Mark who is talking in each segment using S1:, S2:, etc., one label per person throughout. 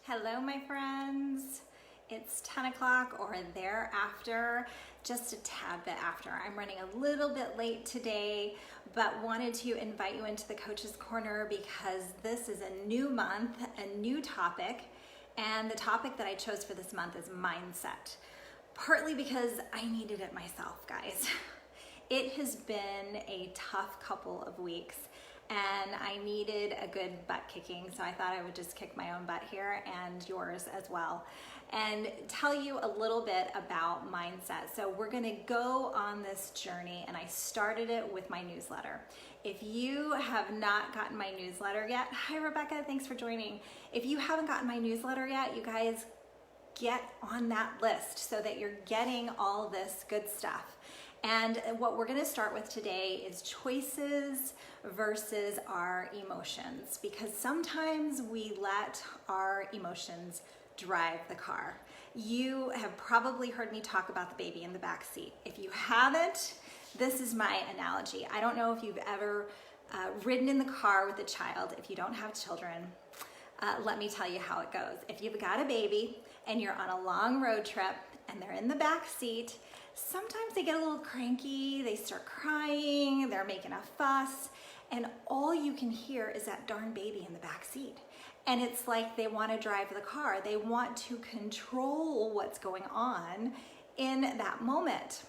S1: Hello, my friends. It's 10 o'clock or thereafter, just a tad bit after. I'm running a little bit late today, but wanted to invite you into the Coach's Corner because this is a new month, a new topic, and the topic that I chose for this month is mindset. Partly because I needed it myself, guys. It has been a tough couple of weeks and I needed a good butt kicking, so I thought I would just kick my own butt here and yours as well and tell you a little bit about mindset. So we're gonna go on this journey, and I started it with my newsletter. If you have not gotten my newsletter yet, hi Rebecca, thanks for joining. If you haven't gotten my newsletter yet, you guys get on that list so that you're getting all this good stuff. And what we're gonna start with today is choices versus our emotions, because sometimes we let our emotions drive the car. You have probably heard me talk about the baby in the back seat. If you haven't, this is my analogy. I don't know if you've ever ridden in the car with a child. If you don't have children, let me tell you how it goes. If you've got a baby and you're on a long road trip and they're in the back seat, sometimes they get a little cranky, they start crying, they're making a fuss, and all you can hear is that darn baby in the back seat. And it's like they want to drive the car. They want to control what's going on in that moment.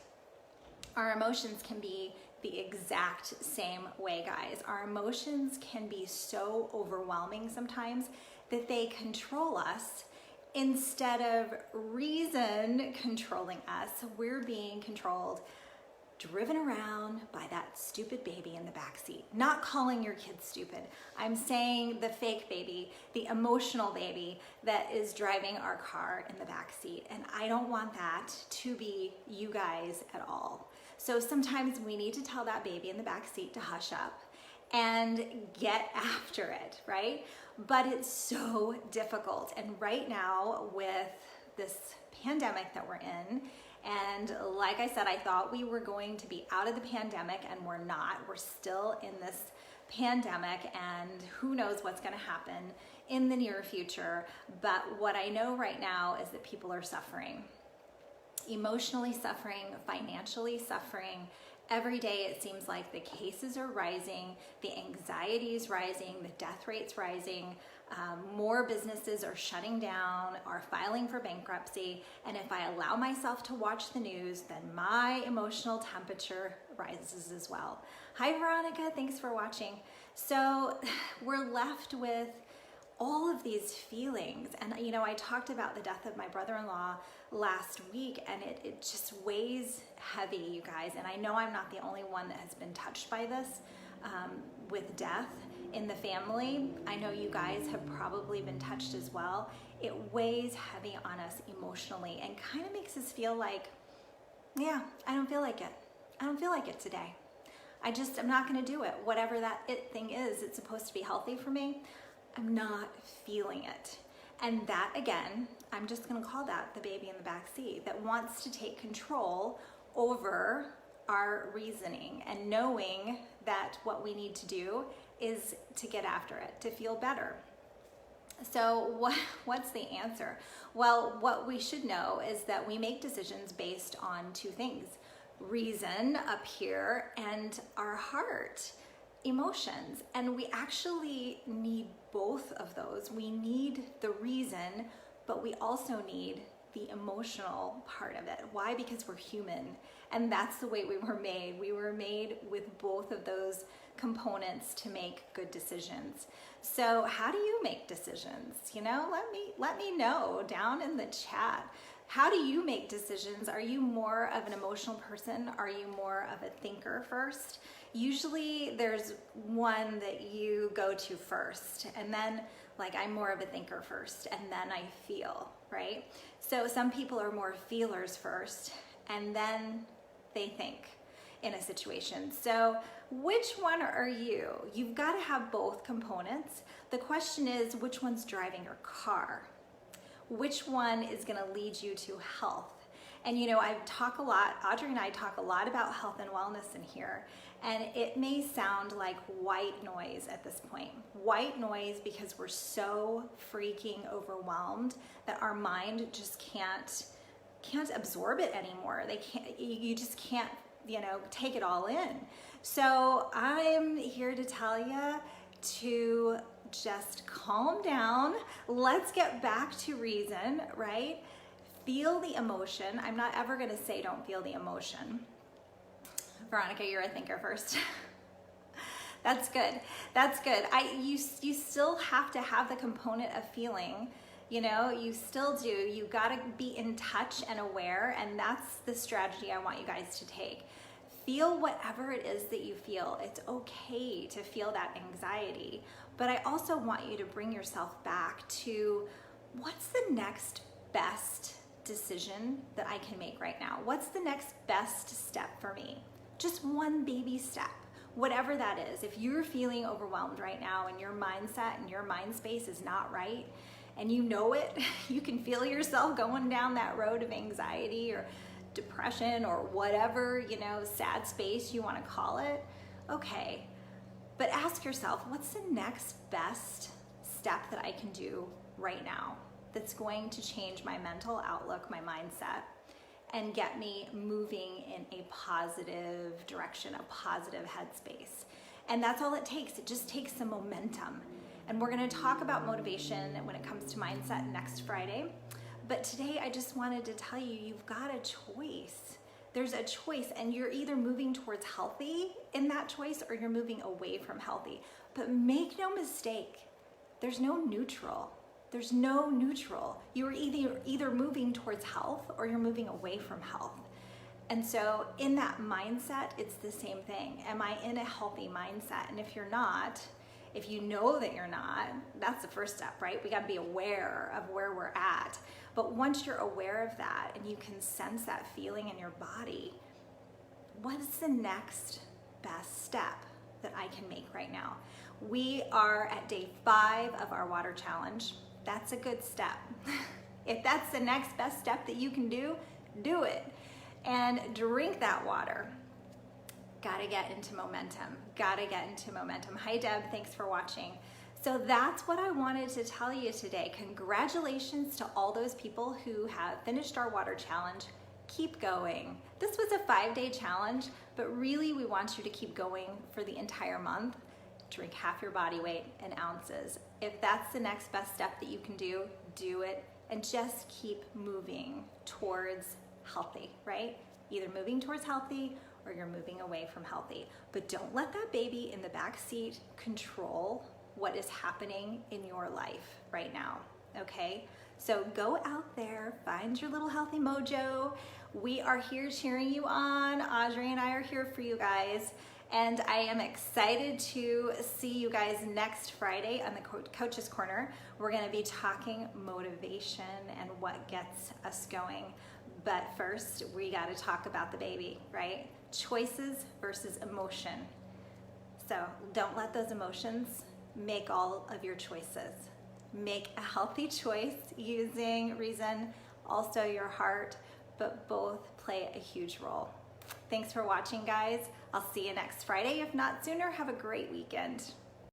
S1: Our emotions can be the exact same way, guys. Our emotions can be so overwhelming sometimes that they control us. Instead of reason controlling us, we're being controlled, driven around by that stupid baby in the backseat. Not calling your kid stupid. I'm saying the fake baby, the emotional baby that is driving our car in the backseat. And I don't want that to be you guys at all. So sometimes we need to tell that baby in the backseat to hush up and get after it, right? But it's so difficult. And right now with this pandemic that we're in, and like I said, I thought we were going to be out of the pandemic, and we're not. We're still in this pandemic, and who knows what's gonna happen in the near future. But what I know right now is that people are suffering. Emotionally suffering, financially suffering. Every day it seems like the cases are rising, the anxiety is rising, the death rate's rising, more businesses are shutting down, are filing for bankruptcy, and if I allow myself to watch the news, then my emotional temperature rises as well. Hi Veronica, thanks for watching. So we're left with all of these feelings, and you know, I talked about the death of my brother-in-law last week, and it just weighs heavy, you guys. And I know I'm not the only one that has been touched by this with death in the family. I know you guys have probably been touched as well. It weighs heavy on us emotionally and kind of makes us feel like, yeah, I don't feel like it. I don't feel like it today. I'm not gonna do it. Whatever that it thing is, it's supposed to be healthy for me. I'm not feeling it. And that, again, I'm just gonna call that the baby in the back seat that wants to take control over our reasoning, and knowing that what we need to do is to get after it, to feel better. So what's the answer? Well, what we should know is that we make decisions based on two things: reason up here and our heart, emotions. And we actually need both of those. We need the reason, but we also need the emotional part of it. Why? Because we're human, and that's the way we were made. We were made with both of those components to make good decisions. So how do you make decisions? You know, let me know down in the chat. How do you make decisions? Are you more of an emotional person? Are you more of a thinker first? Usually there's one that you go to first, and then like I'm more of a thinker first, and then I feel, right? So some people are more feelers first, and then they think in a situation. So which one are you? You've got to have both components. The question is, which one's driving your car? Which one is going to lead you to health? And you know, I talk a lot, Audrey and I talk a lot about health and wellness in here. And it may sound like white noise at this point. White noise because we're so freaking overwhelmed that our mind just can't absorb it anymore. You just can't, take it all in. So I'm here to tell you to just calm down. Let's get back to reason, right? Feel the emotion. I'm not ever gonna say don't feel the emotion. Veronica, you're a thinker first. That's good. That's good. You still have to have the component of feeling. You still do. You gotta be in touch and aware, and that's the strategy I want you guys to take. Feel whatever it is that you feel. It's okay to feel that anxiety, but I also want you to bring yourself back to what's the next best decision that I can make right now? What's the next best step for me? Just one baby step, whatever that is. If you're feeling overwhelmed right now and your mindset and your mind space is not right, and you know it, you can feel yourself going down that road of anxiety or depression or whatever, sad space you want to call it, okay. But ask yourself, what's the next best step that I can do right now that's going to change my mental outlook, my mindset, and get me moving in a positive direction, a positive headspace? And that's all it takes. It just takes some momentum. And we're gonna talk about motivation when it comes to mindset next Friday. But today I just wanted to tell you, you've got a choice. There's a choice, and you're either moving towards healthy in that choice or you're moving away from healthy. But make no mistake, there's no neutral. There's no neutral. You're either moving towards health or you're moving away from health. And so in that mindset, it's the same thing. Am I in a healthy mindset? And if you're not, if you know that you're not, that's the first step, right? We gotta be aware of where we're at. But once you're aware of that and you can sense that feeling in your body, what is the next best step that I can make right now? We are at day 5 of our water challenge. That's a good step. If that's the next best step that you can do it. And drink that water. Gotta get into momentum. Gotta get into momentum. Hi Deb, thanks for watching. So that's what I wanted to tell you today. Congratulations to all those people who have finished our water challenge. Keep going. This was a 5-day challenge, but really we want you to keep going for the entire month. Drink half your body weight in ounces. If that's the next best step that you can do it, and just keep moving towards healthy, right? Either moving towards healthy or you're moving away from healthy. But don't let that baby in the back seat control what is happening in your life right now, okay? So go out there, find your little healthy mojo. We are here cheering you on. Audrey and I are here for you guys. And I am excited to see you guys next Friday on the Coach's Corner. We're gonna be talking motivation and what gets us going. But first, we gotta talk about the baby, right? Choices versus emotion. So don't let those emotions make all of your choices. Make a healthy choice using reason, also your heart, but both play a huge role. Thanks for watching, guys. I'll see you next Friday. If not sooner, have a great weekend.